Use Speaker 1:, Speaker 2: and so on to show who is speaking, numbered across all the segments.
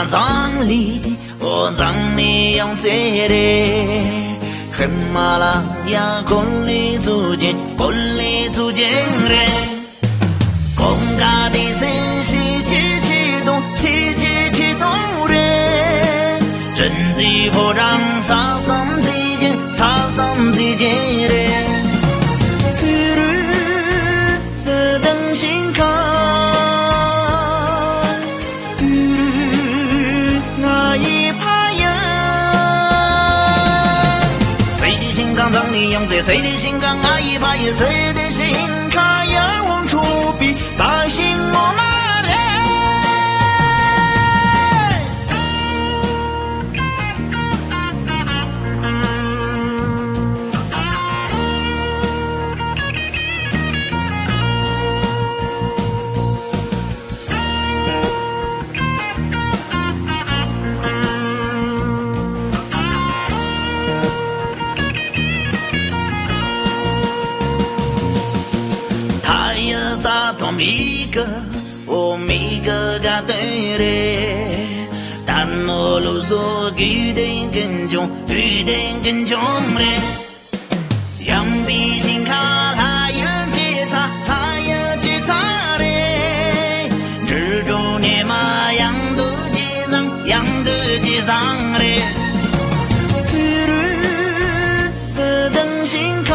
Speaker 1: 嘛葬礼，我葬礼用谁的？恨嘛啦呀，คน里足见，คน里足见的。公家的神是机器动，是机器动的。人机破障，杀伤之间，杀伤之间的。用在谁的心肝阿姨怕也谁的心卡呀往出比大心我妈嘞米个，我米个嘎对的，但我啰嗦一定更重，一定更重的。羊皮心卡它有节操，它有节操的。蜘蛛年嘛羊肚街上，羊肚街上的。色灯心卡。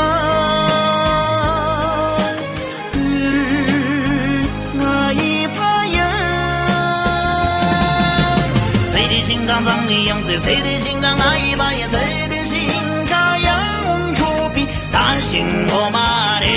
Speaker 1: 葬礼用在谁的心肝阿姨把也谁的心卡呀往出比大心我妈的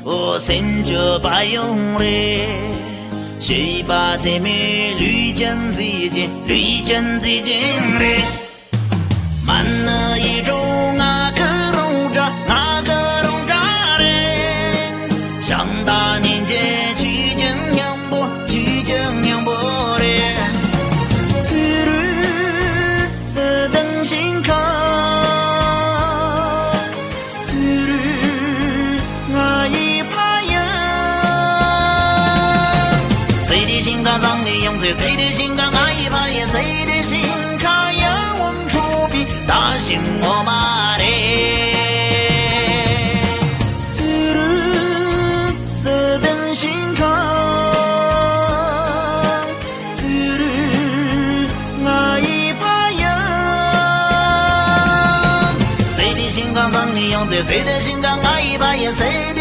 Speaker 1: 我身着白用的，谁把这面绿江之间，绿江之间的，满了一种那个龙渣，那个龙渣的，想大年节去见娘婆，去见娘婆的，色灯心卡。葬礼用在谁的心肝阿姨怕也谁的心卡呀往出比大心我妈的色灯心卡阿姨怕呀谁的心肝葬礼用在谁的心肝阿姨怕也谁